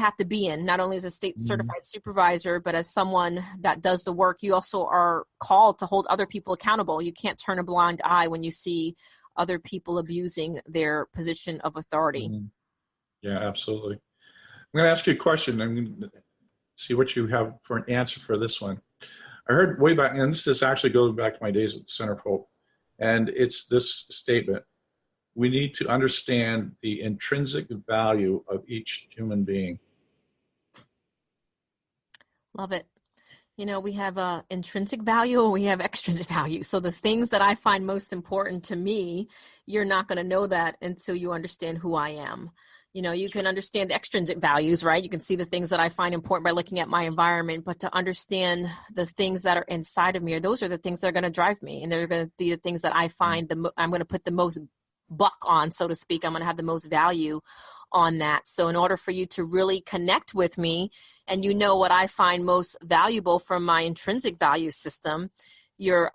have to be in, not only as a state Mm-hmm. certified supervisor, but as someone that does the work. You also are called to hold other people accountable. You can't turn a blind eye when you see other people abusing their position of authority. Mm-hmm. Yeah, absolutely. I'm going to ask you a question. I'm going to see what you have for an answer for this one. I heard way back, and this is actually going back to my days at the Center of Hope, and it's this statement: we need to understand the intrinsic value of each human being. Love it. You know, we have intrinsic value and we have extrinsic value. So the things that I find most important to me, you're not going to know that until you understand who I am. You know, you can understand the extrinsic values, right? You can see the things that I find important by looking at my environment, but to understand the things that are inside of me, those are the things that are going to drive me. And they're going to be the things that I find I'm going to put the most buck on, so to speak. I'm going to have the most value on that. So in order for you to really connect with me, and you know what I find most valuable from my intrinsic value system, you're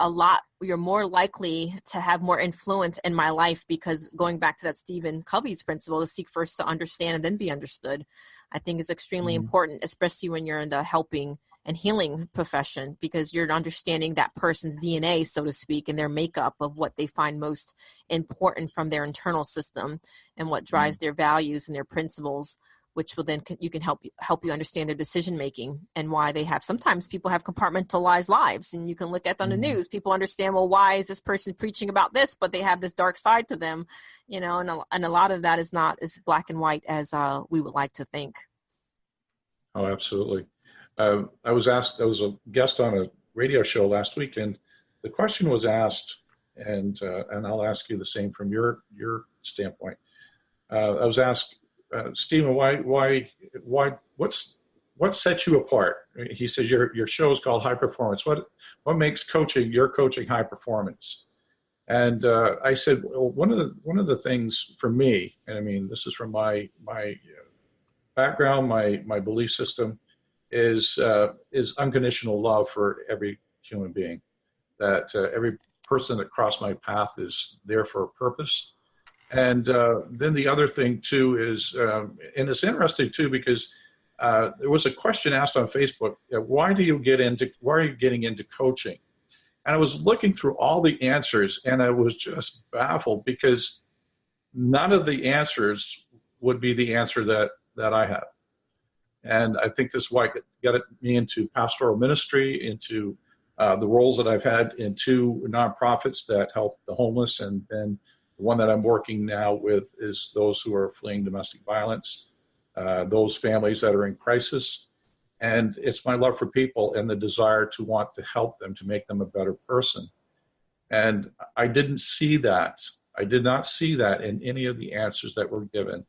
more likely to have more influence in my life, because going back to that Stephen Covey's principle, to seek first to understand and then be understood, I think is extremely important, especially when you're in the helping and healing profession, because you're understanding that person's DNA, so to speak, and their makeup of what they find most important from their internal system and what drives their values and their principles, which will then you can help you understand their decision making and why they have. Sometimes people have compartmentalized lives, and you can look at on the news. People understand, well, why is this person preaching about this, but they have this dark side to them, you know, and a lot of that is not as black and white as we would like to think. Oh, absolutely. I was a guest on a radio show last week, and the question was asked, and I'll ask you the same from your standpoint. I was asked, Stephen, what sets you apart? He says your show is called High Performance. What makes your coaching high performance? And I said, well, one of the things for me, and I mean this is from my background, my belief system, is unconditional love for every human being. That every person that crossed my path is there for a purpose. And then the other thing too is, and it's interesting too, because there was a question asked on Facebook: why are you getting into coaching? And I was looking through all the answers, and I was just baffled, because none of the answers would be the answer that I have. And I think this is why it got me into pastoral ministry, into the roles that I've had in 2 nonprofits that help the homeless, and then the one that I'm working now with is those who are fleeing domestic violence, those families that are in crisis. And it's my love for people and the desire to want to help them, to make them a better person. And I didn't see that. I did not see that in any of the answers that were given.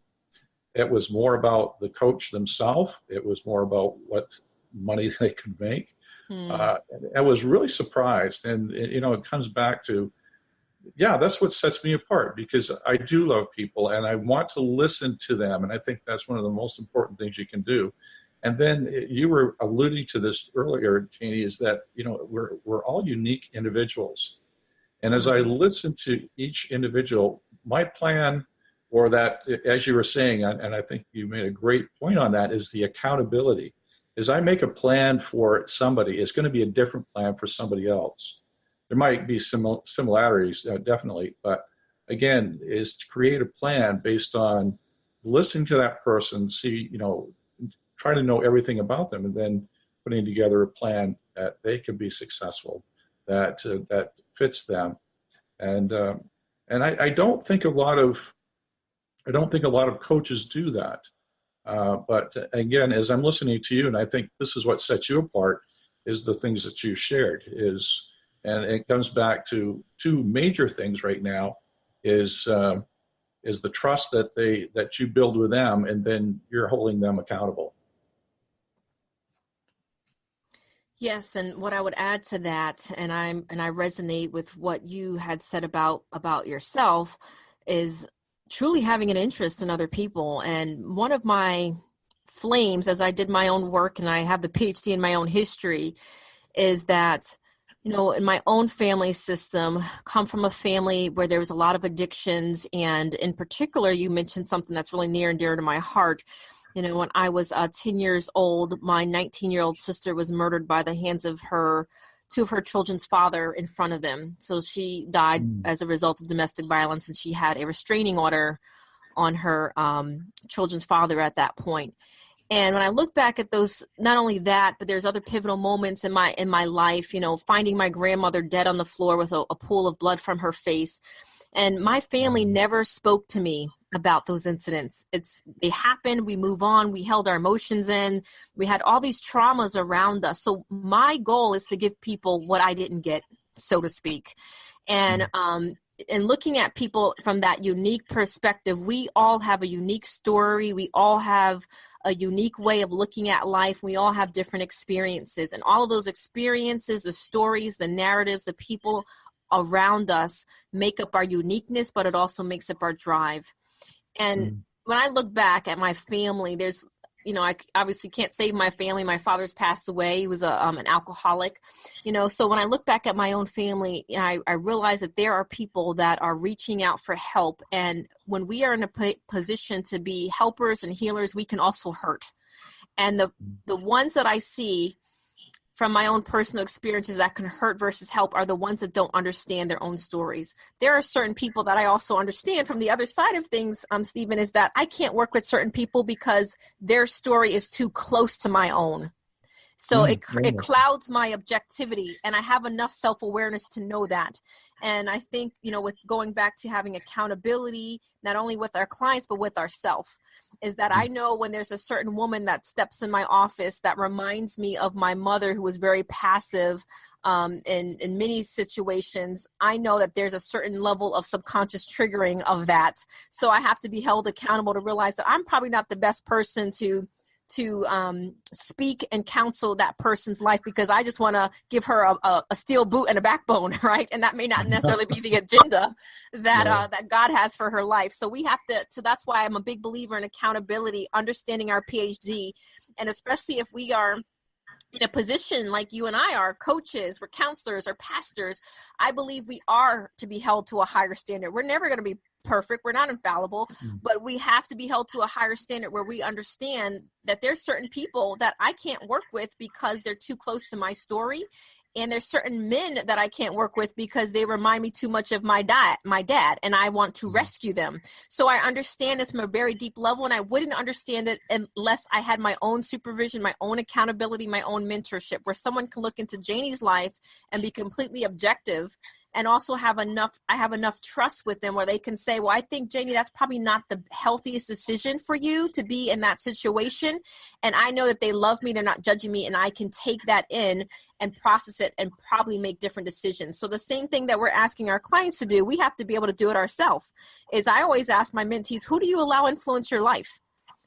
It was more about the coach themselves. It was more about what money they could make. I was really surprised. And, you know, it comes back to, yeah, that's what sets me apart, because I do love people and I want to listen to them. And I think that's one of the most important things you can do. And then you were alluding to this earlier, Janie, is that, you know, we're all unique individuals. And as I listen to each individual, my plan, or that, as you were saying, and I think you made a great point on that, is the accountability. As I make a plan for somebody, it's going to be a different plan for somebody else. There might be similarities, definitely, but again, is to create a plan based on listening to that person, try to know everything about them, and then putting together a plan that they can be successful, that fits them. And I don't think a lot of coaches do that. But again, as I'm listening to you, and I think this is what sets you apart, is the things that you shared. And it comes back to 2 major things right now: is the trust that you build with them, and then you're holding them accountable. Yes, and what I would add to that, and I resonate with what you had said about yourself, is truly having an interest in other people. And one of my flames, as I did my own work and I have the PH.D. in my own history, is that, you know, in my own family system, come from a family where there was a lot of addictions. And in particular, you mentioned something that's really near and dear to my heart, When I was 10 years old, my 19-year-old sister was murdered by the hands of two of her children's father in front of them. So she died as a result of domestic violence, and she had a restraining order on her children's father at that point. And when I look back at those, not only that, but there's other pivotal moments in my life, finding my grandmother dead on the floor with a pool of blood from her face. And my family never spoke to me about those incidents. They happened. We move on. We held our emotions in. We had all these traumas around us. So my goal is to give people what I didn't get, so to speak. And looking at people from that unique perspective, we all have a unique story. We all have a unique way of looking at life. We all have different experiences, and all of those experiences, the stories, the narratives, the people around us make up our uniqueness, but it also makes up our drive. And when I look back at my family, there's, I obviously can't save my family. My father's passed away. He was an alcoholic, so when I look back at my own family, I realize that there are people that are reaching out for help. And when we are in a position to be helpers and healers, we can also hurt. And the ones that I see from my own personal experiences that can hurt versus help are the ones that don't understand their own stories. There are certain people that I also understand from the other side of things, Stephen, is that I can't work with certain people because their story is too close to my own. So it clouds my objectivity, and I have enough self-awareness to know that. And I think, with going back to having accountability, not only with our clients, but with ourselves, is that I know when there's a certain woman that steps in my office that reminds me of my mother, who was very passive in many situations, I know that there's a certain level of subconscious triggering of that. So I have to be held accountable to realize that I'm probably not the best person to speak and counsel that person's life, because I just want to give her a steel boot and a backbone, right? And that may not necessarily be the agenda that God has for her life. So we have to, so that's why I'm a big believer in accountability, understanding our PhD, and especially if we are in a position like you and I are, coaches, we're counselors or pastors, I believe we are to be held to a higher standard. We're never going to be perfect. We're not infallible, but we have to be held to a higher standard where we understand that there's certain people that I can't work with because they're too close to my story. And there's certain men that I can't work with because they remind me too much of my dad, and I want to rescue them. So I understand this from a very deep level, and I wouldn't understand it unless I had my own supervision, my own accountability, my own mentorship, where someone can look into Janie's life and be completely objective, and also I have enough trust with them where they can say, well, I think, Janie, that's probably not the healthiest decision for you to be in that situation. And I know that they love me. They're not judging me. And I can take that in and process it and probably make different decisions. So the same thing that we're asking our clients to do, we have to be able to do it ourselves. Is I always ask my mentees, who do you allow influence your life?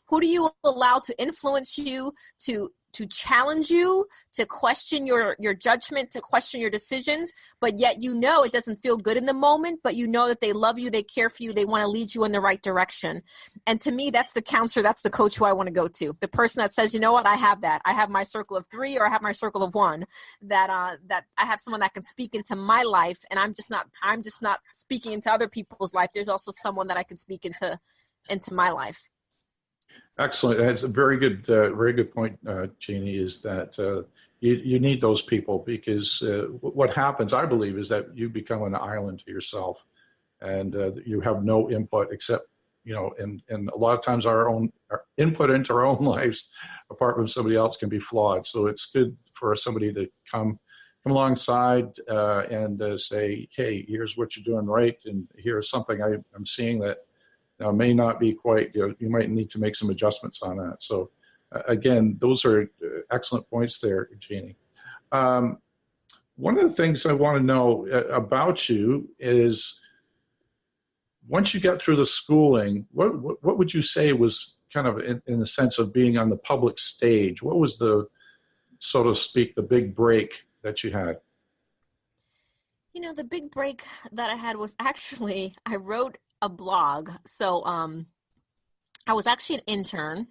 Who do you allow to influence you, to challenge you, to question your judgment, to question your decisions, but yet it doesn't feel good in the moment, but that they love you, they care for you, they want to lead you in the right direction. And to me, that's the counselor, that's the coach who I want to go to. The person that says, you know what, I have that. I have my circle of 3, or I have my circle of 1, that I have someone that can speak into my life, and I'm just not speaking into other people's life. There's also someone that I can speak into my life. Excellent. That's a very good point, Janie, is that you need those people, because what happens, I believe, is that you become an island to yourself, and you have no input except, and a lot of times our input into our own lives, apart from somebody else, can be flawed. So it's good for somebody to come alongside and say, hey, here's what you're doing right, and here's something I'm seeing that may not be quite, you might need to make some adjustments on that. So again, those are excellent points there, Janie. One of the things I want to know about you is, once you got through the schooling, what would you say was kind of in the sense of being on the public stage? What was the, so to speak, the big break that you had? The big break that I had was actually, I wrote a blog. So I was actually an intern,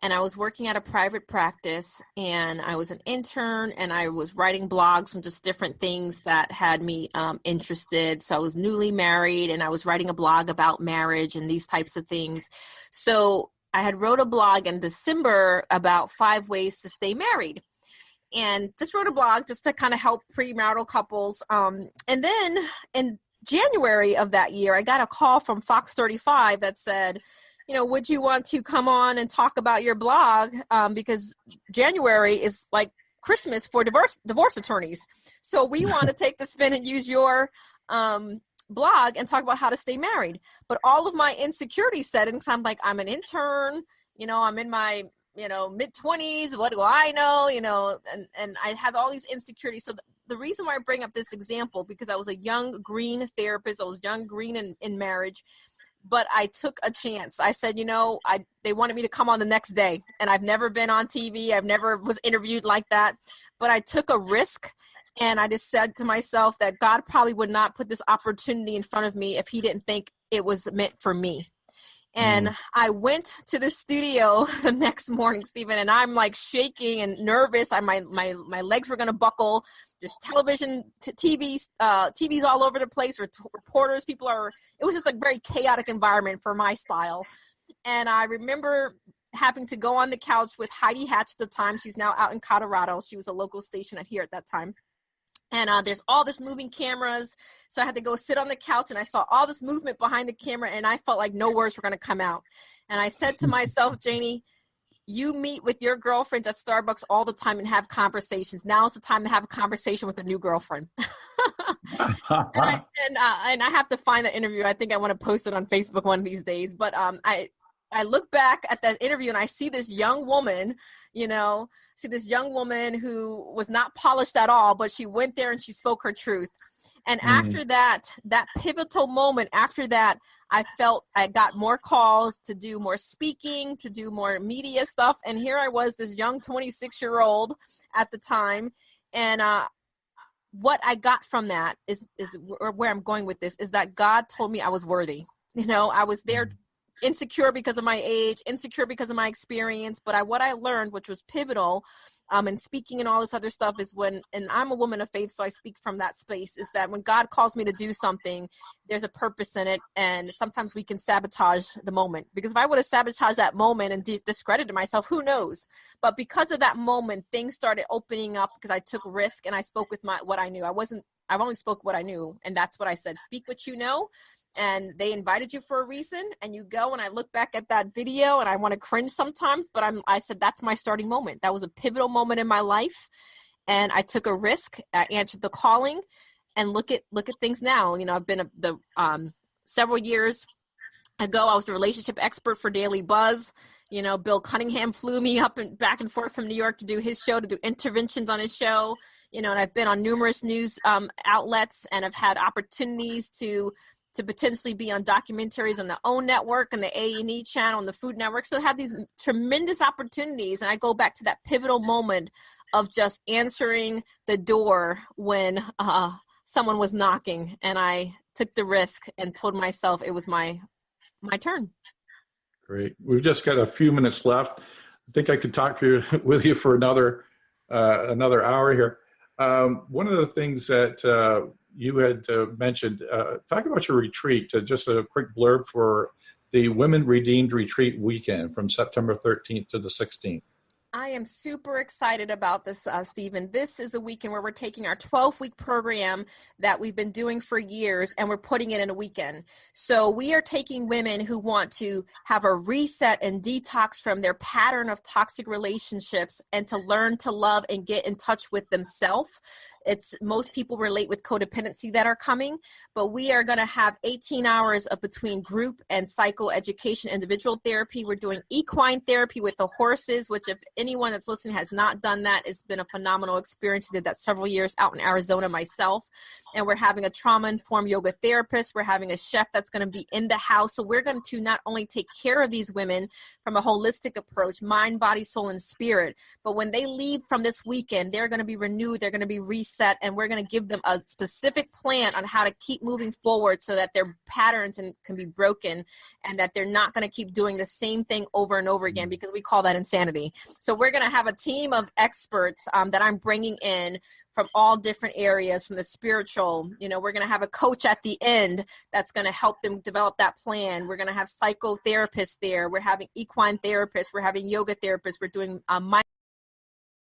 and I was working at a private practice, and I was an intern, and I was writing blogs and just different things that had me interested. So I was newly married, and I was writing a blog about marriage and these types of things. So I had wrote a blog in December about 5 ways to stay married. And just wrote a blog just to kind of help premarital couples. And then in January of that year, I got a call from Fox 35 that said, would you want to come on and talk about your blog? Because January is like Christmas for divorce attorneys. So we want to take the spin and use your blog and talk about how to stay married. But all of my insecurity settings, I'm like, I'm an intern, I'm in my mid-20s, what do I know, and I had all these insecurities. So the reason why I bring up this example, because I was a young green therapist, I was young green in marriage, but I took a chance. I said, they wanted me to come on the next day, and I've never been on TV. I've never was interviewed like that, but I took a risk. And I just said to myself that God probably would not put this opportunity in front of me if he didn't think it was meant for me. And I went to the studio the next morning, Stephen, and I'm like shaking and nervous. My legs were going to buckle. There's television, TVs all over the place. Reporters, it was just a very chaotic environment for my style. And I remember having to go on the couch with Heidi Hatch at the time. She's now out in Colorado. She was a local station here at that time. And there's all this moving cameras. So I had to go sit on the couch, and I saw all this movement behind the camera, and I felt like no words were going to come out. And I said to myself, Janie, you meet with your girlfriends at Starbucks all the time and have conversations. Now's the time to have a conversation with a new girlfriend. and I have to find that interview. I think I want to post it on Facebook one of these days. But I look back at that interview, and I see this young woman, who was not polished at all, but she went there and she spoke her truth. And after that pivotal moment, after that, I felt I got more calls to do more speaking, to do more media stuff. And here I was, this young 26-year-old at the time. And what I got from that is where I'm going with this, is that God told me I was worthy. I was there insecure because of my age, insecure because of my experience. But what I learned, which was pivotal, and speaking and all this other stuff, is and I'm a woman of faith, so I speak from that space, is that when God calls me to do something, there's a purpose in it. And sometimes we can sabotage the moment, because if I would have sabotaged that moment and discredited myself, who knows? But because of that moment, things started opening up, because I took risk and I spoke with what I knew. I've only spoke what I knew. And that's what I said. Speak what you know. And they invited you for a reason, and you go. And I look back at that video and I want to cringe sometimes, but I said, that's my starting moment. That was a pivotal moment in my life. And I took a risk. I answered the calling, and look at things now. I've been several years ago, I was the relationship expert for Daily Buzz. Bill Cunningham flew me up and back and forth from New York to do his show, to do interventions on his show. And I've been on numerous news outlets, and I've had opportunities to potentially be on documentaries on the OWN network and the A&E channel and the Food Network. So I had these tremendous opportunities. And I go back to that pivotal moment of just answering the door when someone was knocking. And I took the risk and told myself it was my turn. Great. We've just got a few minutes left. I think I could talk with you for another hour here. One of the things that you had mentioned, talk about your retreat, just a quick blurb for the Women Redeemed Retreat weekend from September 13th to the 16th. I am super excited about this, Stephen. This is a weekend where we're taking our 12-week program that we've been doing for years, and we're putting it in a weekend. So we are taking women who want to have a reset and detox from their pattern of toxic relationships, and to learn to love and get in touch with themselves. Most people relate with codependency that are coming, but we are going to have 18 hours of between group and psychoeducation, individual therapy. We're doing equine therapy with the horses, which if anyone that's listening has not done that, it's been a phenomenal experience. I did that several years out in Arizona myself. And we're having a trauma-informed yoga therapist. We're having a chef that's going to be in the house. So we're going to not only take care of these women from a holistic approach, mind, body, soul, and spirit, but when they leave from this weekend, they're going to be renewed, they're going to be reset, and we're going to give them a specific plan on how to keep moving forward so that their patterns can be broken, and that they're not going to keep doing the same thing over and over again, because we call that insanity. So we're going to have a team of experts that I'm bringing in from all different areas, from the spiritual. We're going to have a coach at the end that's going to help them develop that plan. We're going to have psychotherapists there. We're having equine therapists. We're having yoga therapists. We're doing